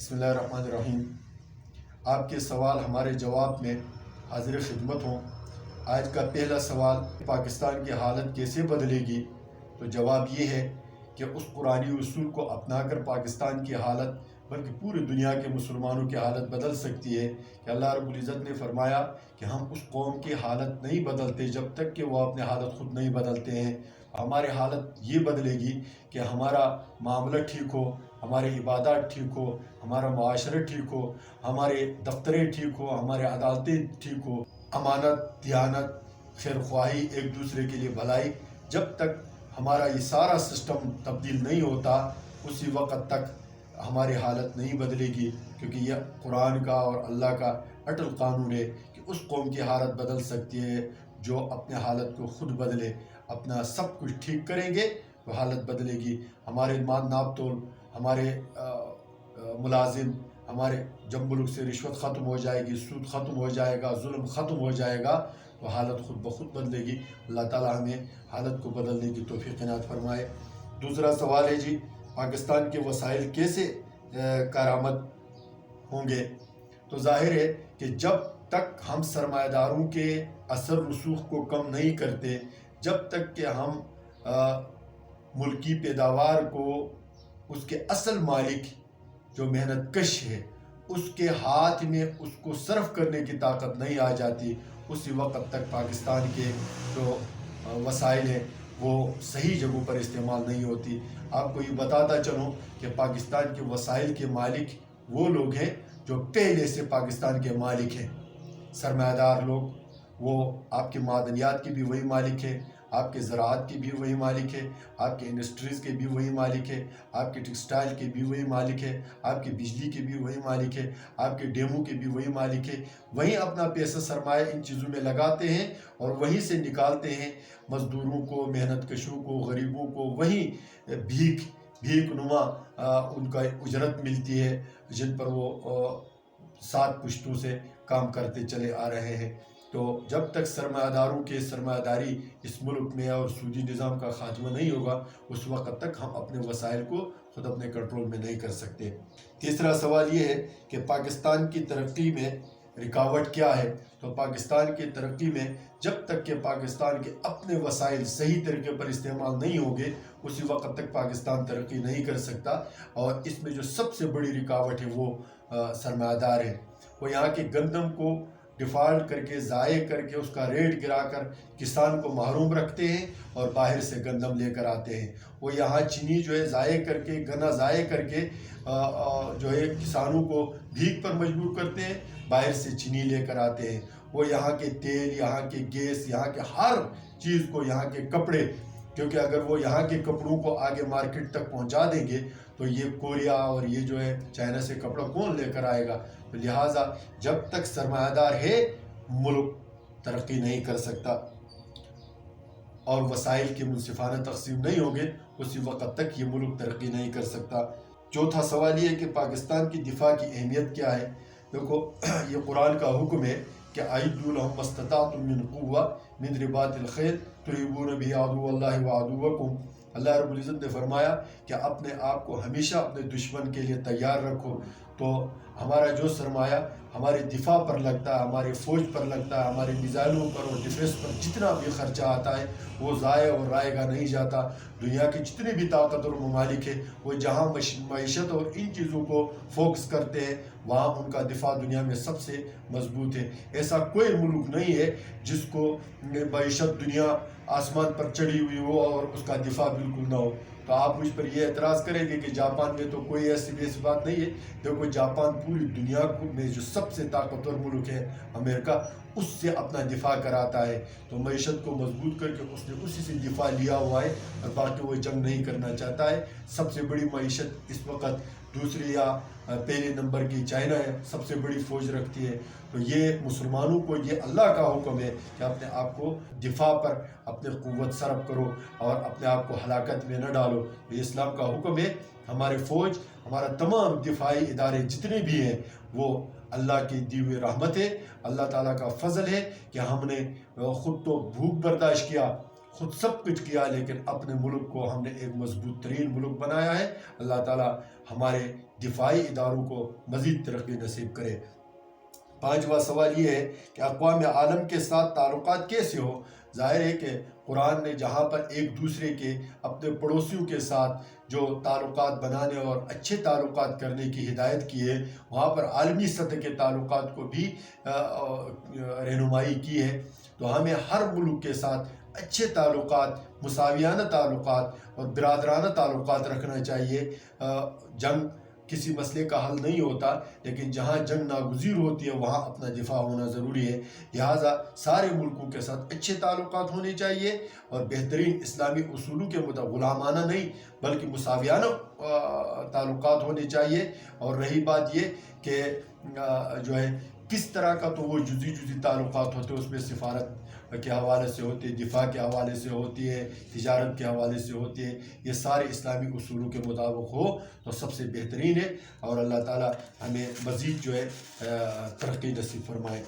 بسم اللہ الرحمن الرحیم۔ آپ کے سوال ہمارے جواب میں حاضر خدمت ہوں۔ آج کا پہلا سوال، پاکستان کی حالت کیسے بدلے گی؟ تو جواب یہ ہے کہ اس قرآنی اصول کو اپنا کر پاکستان کی حالت بلکہ پوری دنیا کے مسلمانوں کی حالت بدل سکتی ہے کہ اللہ رب العزت نے فرمایا کہ ہم اس قوم کی حالت نہیں بدلتے جب تک کہ وہ اپنے حالت خود نہیں بدلتے ہیں۔ ہماری حالت یہ بدلے گی کہ ہمارا معاملہ ٹھیک ہو، ہماری عبادات ٹھیک ہو، ہمارا معاشرہ ٹھیک ہو، ہمارے دفتریں ٹھیک ہو، ہمارے عدالتیں ٹھیک ہو، امانت، دیانت، خیر خواہی، ایک دوسرے کے لیے بھلائی۔ جب تک ہمارا یہ سارا سسٹم تبدیل نہیں ہوتا اسی وقت تک ہماری حالت نہیں بدلے گی، کیونکہ یہ قرآن کا اور اللہ کا اٹل قانون ہے کہ اس قوم کی حالت بدل سکتی ہے جو اپنے حالت کو خود بدلے۔ اپنا سب کچھ ٹھیک کریں گے تو حالت بدلے گی۔ ہمارے ناپ تول، ہمارے ملازم، ہمارے جب ملک سے رشوت ختم ہو جائے گی، سود ختم ہو جائے گا، ظلم ختم ہو جائے گا تو حالت خود بخود بدلے گی۔ اللہ تعالیٰ ہمیں حالت کو بدلنے کی توفیق عنایت فرمائے۔ دوسرا سوال ہے جی، پاکستان کے وسائل کیسے کارآمد ہوں گے؟ تو ظاہر ہے کہ جب تک ہم سرمایہ داروں کے اثر رسوخ کو کم نہیں کرتے، جب تک کہ ہم ملکی پیداوار کو اس کے اصل مالک جو محنت کش ہے اس کے ہاتھ میں اس کو صرف کرنے کی طاقت نہیں آ جاتی، اسی وقت تک پاکستان کے جو وسائل ہیں وہ صحیح جگہوں پر استعمال نہیں ہوتی۔ آپ کو یہ بتاتا چلوں کہ پاکستان کے وسائل کے مالک وہ لوگ ہیں جو پہلے سے پاکستان کے مالک ہیں، سرمایہ دار لوگ۔ وہ آپ کے معدنیات کے بھی وہی مالک ہیں، آپ کے زراعت کے بھی وہی مالک ہے، آپ کے انڈسٹریز کے بھی وہی مالک ہے، آپ کے ٹیکسٹائل کے بھی وہی مالک ہے، آپ کے بجلی کے بھی وہی مالک ہے، آپ کے ڈیموں کے بھی وہی مالک ہے۔ وہیں اپنا پیسہ سرمایہ ان چیزوں میں لگاتے ہیں اور وہیں سے نکالتے ہیں مزدوروں کو، محنت کشوں کو، غریبوں کو، وہیں بھیک نما ان کا اجرت ملتی ہے جن پر وہ 7 پشتوں سے کام کرتے چلے آ رہے ہیں۔ تو جب تک سرمایہ داروں کے سرمایہ داری اس ملک میں اور سودی نظام کا خاتمہ نہیں ہوگا اس وقت تک ہم اپنے وسائل کو خود اپنے کنٹرول میں نہیں کر سکتے۔ تیسرا سوال یہ ہے کہ پاکستان کی ترقی میں رکاوٹ کیا ہے؟ تو پاکستان کی ترقی میں جب تک کہ پاکستان کے اپنے وسائل صحیح طریقے پر استعمال نہیں ہوں گے اسی وقت تک پاکستان ترقی نہیں کر سکتا۔ اور اس میں جو سب سے بڑی رکاوٹ ہے وہ سرمایہ دار ہے۔ وہ یہاں کے گندم کو ڈیفالٹ کر کے، ضائع کر کے، اس کا ریٹ گرا کر کسان کو محروم رکھتے ہیں اور باہر سے گندم لے کر آتے ہیں۔ وہ یہاں چینی جو ہے ضائع کر کے، گنا ضائع کر کے جو ہے کسانوں کو بھیک پر مجبور کرتے ہیں، باہر سے چینی لے کر آتے ہیں۔ وہ یہاں کے تیل، یہاں کے گیس، یہاں کے ہر چیز کو، یہاں کے کپڑے، کیونکہ اگر وہ یہاں کے کپڑوں کو آگے مارکیٹ تک پہنچا دیں گے تو یہ کوریا اور یہ جو ہے چائنا سے کپڑا کون لے کر آئے گا؟ تو لہٰذا جب تک سرمایہ دار ہے ملک ترقی نہیں کر سکتا اور وسائل کی منصفانہ تقسیم نہیں ہوگے اسی وقت تک یہ ملک ترقی نہیں کر سکتا۔ چوتھا سوال یہ ہے کہ پاکستان کی دفاع کی اہمیت کیا ہے؟ دیکھو، یہ قرآن کا حکم ہے کہ اعدوا لهم ما استطعتم من قوة من رباط الخیل ترہبون به عدو اللہ وعدوکم۔ اللہ رب العزت نے فرمایا کہ اپنے آپ کو ہمیشہ اپنے دشمن کے لیے تیار رکھو۔ تو ہمارا جو سرمایہ ہمارے دفاع پر لگتا ہے، ہماری فوج پر لگتا ہے، ہمارے میزائلوں پر اور ڈیفنس پر جتنا بھی خرچہ آتا ہے وہ ضائع اور رائے گا نہیں جاتا۔ دنیا کے جتنے بھی طاقتور ممالک ہیں وہ جہاں معیشت اور ان چیزوں کو فوکس کرتے ہیں وہاں ان کا دفاع دنیا میں سب سے مضبوط ہے۔ ایسا کوئی ملک نہیں ہے جس کو معیشت دنیا آسمان پر چڑھی ہوئی ہو اور اس کا دفاع بالکل نہ ہو۔ تو آپ مجھ پر یہ اعتراض کریں گے کہ جاپان میں تو کوئی ایسی بات نہیں ہے۔ دیکھو، جاپان پوری دنیا میں جو سب سے طاقتور ملک ہے امریکہ، اس سے اپنا دفاع کراتا ہے۔ تو معیشت کو مضبوط کر کے اس نے اسی سے دفاع لیا ہوا ہے اور باقی وہ جنگ نہیں کرنا چاہتا ہے۔ سب سے بڑی معیشت اس وقت دوسری یا پہلے نمبر کی چائنا ہے، سب سے بڑی فوج رکھتی ہے۔ تو یہ مسلمانوں کو یہ اللہ کا حکم ہے کہ اپنے آپ کو دفاع پر اپنے قوت صرف کرو اور اپنے آپ کو ہلاکت میں نہ ڈالو۔ یہ اسلام کا حکم ہے۔ ہمارے فوج، ہمارا تمام دفاعی ادارے جتنے بھی ہیں وہ اللہ کی دی ہوئی رحمت ہے، اللہ تعالیٰ کا فضل ہے کہ ہم نے خود تو بھوک برداشت کیا خود سب کچھ کیا لیکن اپنے ملک کو ہم نے ایک مضبوط ترین ملک بنایا ہے۔ اللہ تعالیٰ ہمارے دفاعی اداروں کو مزید ترقی نصیب کرے۔ پانچواں سوال یہ ہے کہ اقوام عالم کے ساتھ تعلقات کیسے ہو؟ ظاہر ہے کہ قرآن نے جہاں پر ایک دوسرے کے اپنے پڑوسیوں کے ساتھ جو تعلقات بنانے اور اچھے تعلقات کرنے کی ہدایت کی ہے، وہاں پر عالمی سطح کے تعلقات کو بھی رہنمائی کی ہے۔ تو ہمیں ہر ملک کے ساتھ اچھے تعلقات، مساویانہ تعلقات اور برادرانہ تعلقات رکھنا چاہیے۔ جنگ کسی مسئلے کا حل نہیں ہوتا، لیکن جہاں جنگ ناگزیر ہوتی ہے وہاں اپنا دفاع ہونا ضروری ہے۔ لہٰذا سارے ملکوں کے ساتھ اچھے تعلقات ہونے چاہیے اور بہترین اسلامی اصولوں کے مطابق غلامانہ نہیں بلکہ مساویانہ تعلقات ہونے چاہیے۔ اور رہی بات یہ کہ جو ہے کس طرح کا، تو وہ جزی تعلقات ہوتے ہیں، اس میں سفارت کے حوالے سے ہوتی ہے، دفاع کے حوالے سے ہوتی ہے، تجارت کے حوالے سے ہوتی ہے۔ یہ سارے اسلامی اصولوں کے مطابق ہو تو سب سے بہترین ہے، اور اللہ تعالیٰ ہمیں مزید جو ہے ترقی نصیب فرمائے۔